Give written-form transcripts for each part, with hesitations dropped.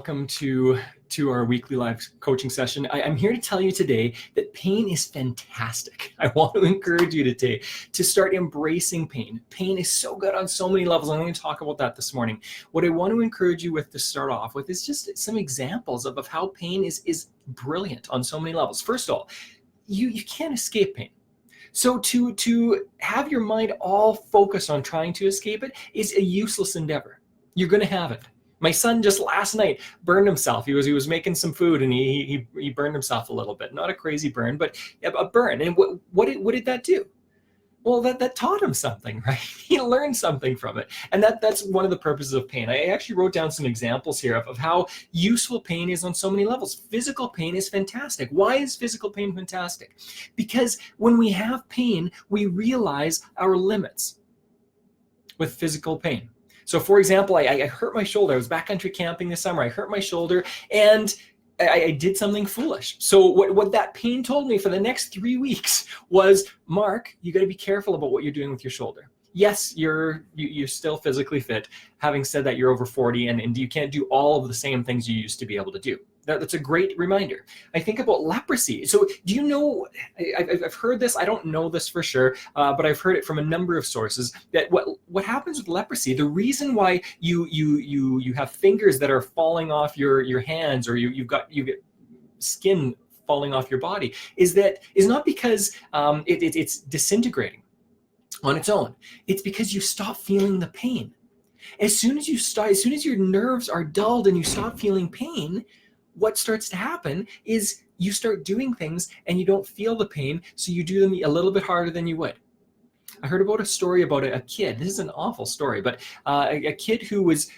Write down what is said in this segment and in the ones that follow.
Welcome to our weekly live coaching session. I'm here to tell you today that pain is fantastic. I want to encourage you today to start embracing pain. Pain is so good on so many levels. I'm going to talk about that this morning. What I want to encourage you with to start off with is just some examples of how pain is brilliant on so many levels. First of all, you can't escape pain. So to have your mind all focused on trying to escape it is a useless endeavor. You're going to have it. My son just last night burned himself. He was making some food and he burned himself a little bit. Not a crazy burn, but a burn. And what did that do? Well, that taught him something, right? He learned something from it. And that's one of the purposes of pain. I actually wrote down some examples here of how useful pain is on so many levels. Physical pain is fantastic. Why is physical pain fantastic? Because when we have pain, we realize our limits with physical pain. So for example, I hurt my shoulder. I was backcountry camping this summer. I hurt my shoulder and I did something foolish. So what that pain told me for the next 3 weeks was, Mark, you got to be careful about what you're doing with your shoulder. Yes, you're still physically fit. Having said that, you're over 40 and you can't do all of the same things you used to be able to do. That's a great reminder. I think about leprosy. So do you know, I've heard this, I don't know this for sure, but I've heard it from a number of sources, that what happens with leprosy, the reason why you have fingers that are falling off your hands, or you get skin falling off your body, is not because it's disintegrating on its own. It's because you stop feeling the pain. As soon as your nerves are dulled and you stop feeling pain, what starts to happen is you start doing things and you don't feel the pain, so you do them a little bit harder than you would. I heard about a story about a kid. This is an awful story, but a kid who was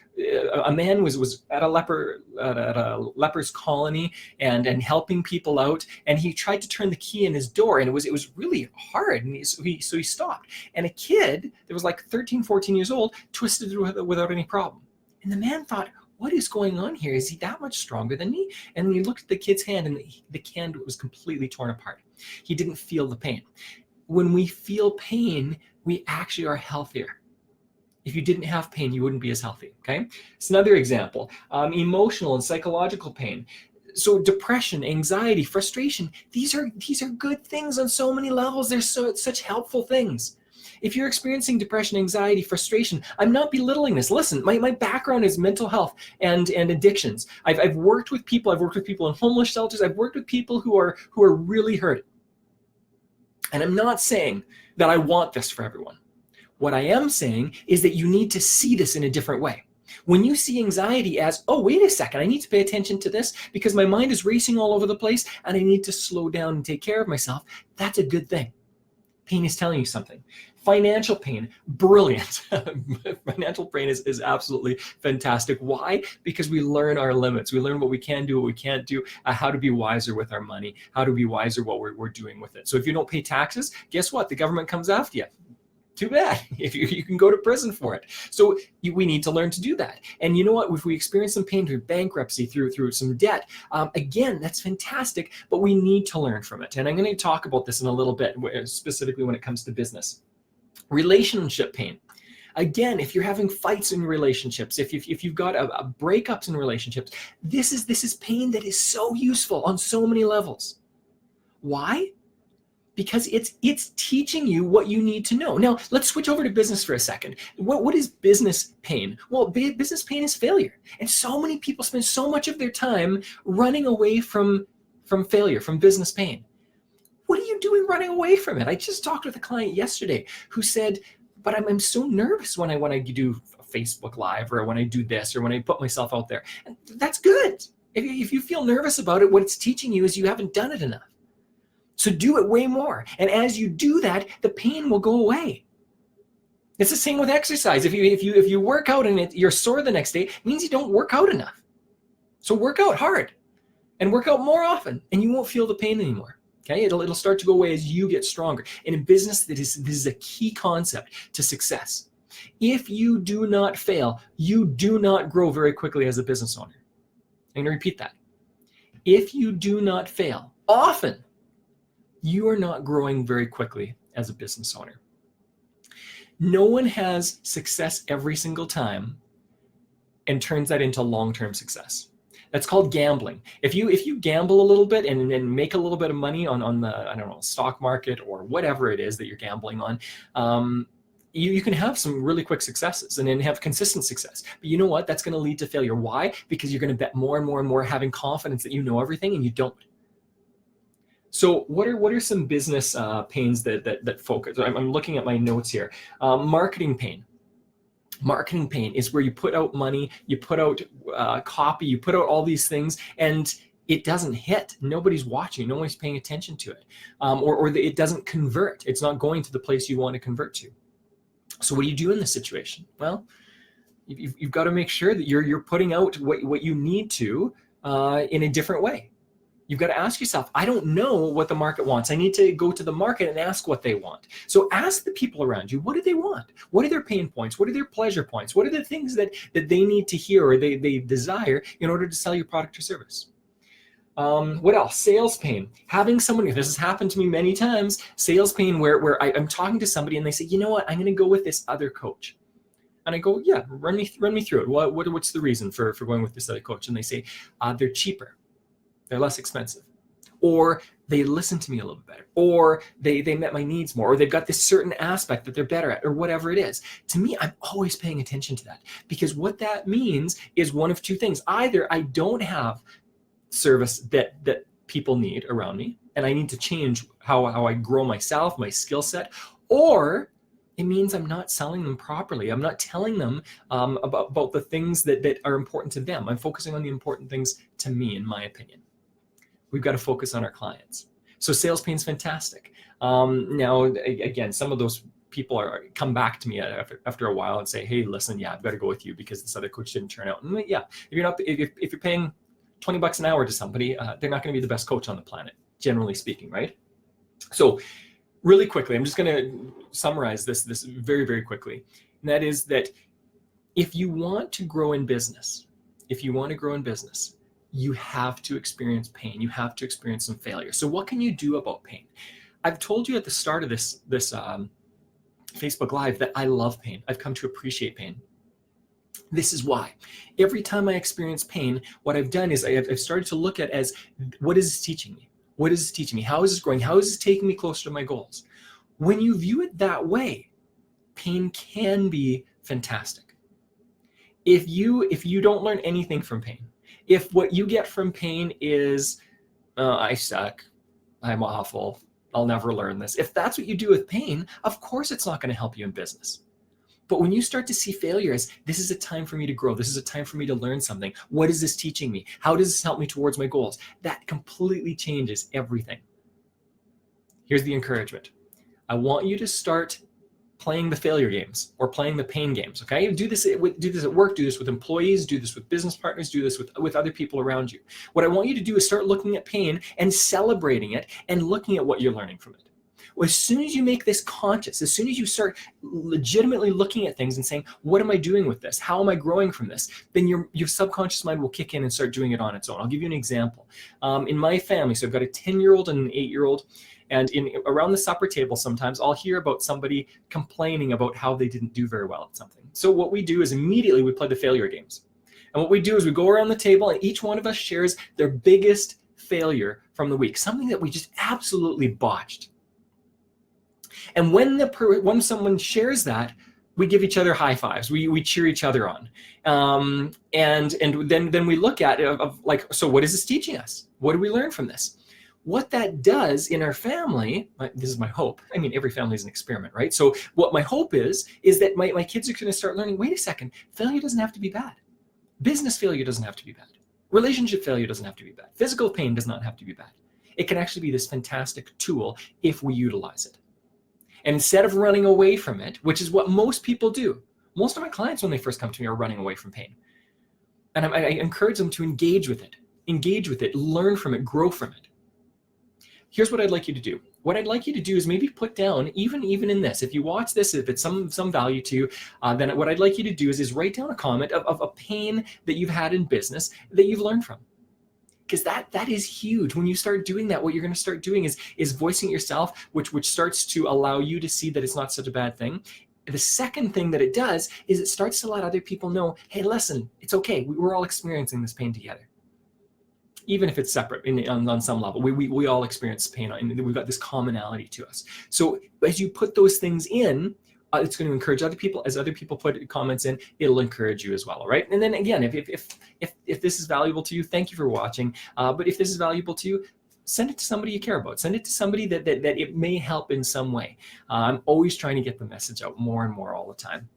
a man was at a leper's colony and helping people out, and he tried to turn the key in his door, and it was really hard, and so he stopped. And a kid that was like 13, 14 years old twisted it without any problem. And the man thought, what is going on here? Is he that much stronger than me? And when he looked at the kid's hand, and the hand was completely torn apart. He didn't feel the pain. When we feel pain, we actually are healthier. If you didn't have pain, you wouldn't be as healthy, okay? It's another example. Emotional and psychological pain. So depression, anxiety, frustration, these are good things on so many levels. They're such helpful things. If you're experiencing depression, anxiety, frustration, I'm not belittling this. Listen, my background is mental health and addictions. I've worked with people. I've worked with people in homeless shelters. I've worked with people who are really hurting. And I'm not saying that I want this for everyone. What I am saying is that you need to see this in a different way. When you see anxiety as, oh, wait a second, I need to pay attention to this because my mind is racing all over the place and I need to slow down and take care of myself, that's a good thing. Pain is telling you something. Financial pain, brilliant. Financial pain is absolutely fantastic. Why? Because we learn our limits. We learn what we can do, what we can't do, how to be wiser with our money, how to be wiser what we're doing with it. So if you don't pay taxes, guess what? The government comes after you. Too bad. If you can go to prison for it. So we need to learn to do that. And you know what? If we experience some pain through bankruptcy, through some debt, again, that's fantastic, but we need to learn from it. And I'm going to talk about this in a little bit, specifically when it comes to business. Relationship pain. Again, if you're having fights in relationships, if you've got breakups in relationships, this is pain that is so useful on so many levels. Why? Because it's teaching you what you need to know. Now, let's switch over to business for a second. What is business pain? Well, business pain is failure. And so many people spend so much of their time running away from failure, from business pain. What are you doing running away from it? I just talked with a client yesterday who said, but I'm so nervous when I do a Facebook Live, or when I do this, or when I put myself out there. And that's good. If you feel nervous about it, what it's teaching you is you haven't done it enough. So do it way more. And as you do that, the pain will go away. It's the same with exercise. If you work out and you're sore the next day, it means you don't work out enough. So work out hard and work out more often, and you won't feel the pain anymore. Okay, it'll start to go away as you get stronger. And in business, this is a key concept to success. If you do not fail, you do not grow very quickly as a business owner. I'm going to repeat that. If you do not fail, often you are not growing very quickly as a business owner. No one has success every single time and turns that into long-term success. That's called gambling. If you gamble a little bit and make a little bit of money on the, I don't know, stock market or whatever it is that you're gambling on, you can have some really quick successes and then have consistent success. But you know what? That's going to lead to failure. Why? Because you're going to bet more and more and more, having confidence that you know everything and you don't. So what are some business pains that focus? I'm looking at my notes here. Marketing pain. Marketing pain is where you put out money, you put out copy, you put out all these things, and it doesn't hit. Nobody's watching. Nobody's paying attention to it, or it doesn't convert. It's not going to the place you want to convert to. So what do you do in this situation? Well, you've got to make sure that you're putting out what you need to in a different way. You've got to ask yourself, I don't know what the market wants. I need to go to the market and ask what they want. So ask the people around you, what do they want? What are their pain points? What are their pleasure points? What are the things that they need to hear or they desire in order to sell your product or service? What else? Sales pain. Having someone, this has happened to me many times, sales pain where I'm talking to somebody and they say, you know what, I'm going to go with this other coach. And I go, yeah, run me through it. What's the reason for going with this other coach? And they say, they're cheaper. They're less expensive, or they listen to me a little bit better, or they met my needs more, or they've got this certain aspect that they're better at, or whatever it is. To me, I'm always paying attention to that, because what that means is one of two things. Either I don't have service that people need around me, and I need to change how I grow myself, my skill set, or it means I'm not selling them properly. I'm not telling them about the things that are important to them. I'm focusing on the important things to me, in my opinion. We've got to focus on our clients. So sales pain is fantastic. Now, again, some of those people come back to me after a while and say, hey, listen, yeah, I've got to go with you because this other coach didn't turn out. And yeah, if you're paying $20 an hour to somebody, they're not going to be the best coach on the planet, generally speaking, right? So really quickly, I'm just going to summarize this very, very quickly. And that is that if you want to grow in business, you have to experience pain. You have to experience some failure. So what can you do about pain? I've told you at the start of this Facebook Live that I love pain. I've come to appreciate pain. This is why. Every time I experience pain, what I've done is I've started to look at as, what is this teaching me? What is this teaching me? How is this growing? How is this taking me closer to my goals? When you view it that way, pain can be fantastic. If you don't learn anything from pain, if what you get from pain is, I suck, I'm awful, I'll never learn this. If that's what you do with pain, of course it's not going to help you in business. But when you start to see failure as, this is a time for me to grow, this is a time for me to learn something, what is this teaching me? How does this help me towards my goals? That completely changes everything. Here's the encouragement. I want you to start playing the failure games or playing the pain games, okay? Do this at work, do this with employees, do this with business partners, do this with other people around you. What I want you to do is start looking at pain and celebrating it and looking at what you're learning from it. Well, as soon as you make this conscious, as soon as you start legitimately looking at things and saying, what am I doing with this? How am I growing from this? Then your subconscious mind will kick in and start doing it on its own. I'll give you an example. In my family, so I've got a 10-year-old and an 8-year-old, and around the supper table, sometimes I'll hear about somebody complaining about how they didn't do very well at something. So what we do is immediately we play the failure games. And what we do is we go around the table and each one of us shares their biggest failure from the week, something that we just absolutely botched. And when someone shares that, we give each other high fives. We cheer each other on, and then we look at it like, so what is this teaching us? What do we learn from this? What that does in our family, this is my hope. I mean, every family is an experiment, right? So what my hope is that my kids are going to start learning, wait a second, failure doesn't have to be bad. Business failure doesn't have to be bad. Relationship failure doesn't have to be bad. Physical pain does not have to be bad. It can actually be this fantastic tool if we utilize it. And instead of running away from it, which is what most people do, most of my clients when they first come to me are running away from pain. And I encourage them to engage with it, learn from it, grow from it. Here's what I'd like you to do. What I'd like you to do is maybe put down, even in this, if you watch this, if it's some value to you, then what I'd like you to do is write down a comment of a pain that you've had in business that you've learned from. Because that is huge. When you start doing that, what you're going to start doing is voicing it yourself, which starts to allow you to see that it's not such a bad thing. The second thing that it does is it starts to let other people know, hey, listen, it's okay. We're all experiencing this pain together. even if it's separate on some level. We all experience pain, and we've got this commonality to us. So as you put those things in, it's going to encourage other people. As other people put comments in, it'll encourage you as well. All right. And then again, if this is valuable to you, thank you for watching. But if this is valuable to you, send it to somebody you care about. Send it to somebody that it may help in some way. I'm always trying to get the message out more and more all the time.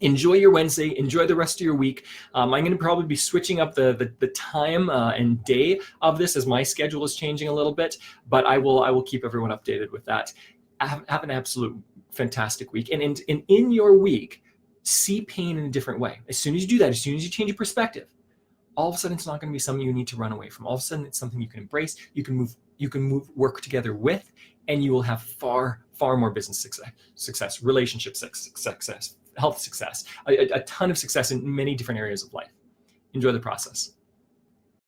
Enjoy your Wednesday. Enjoy the rest of your week. I'm going to probably be switching up the time and day of this as my schedule is changing a little bit, but I will keep everyone updated with that. Have an absolute fantastic week. And in your week, see pain in a different way. As soon as you do that, as soon as you change your perspective, all of a sudden it's not going to be something you need to run away from. All of a sudden it's something you can embrace, you can work together with, and you will have far more business success, relationship success, health success, a ton of success in many different areas of life. Enjoy the process.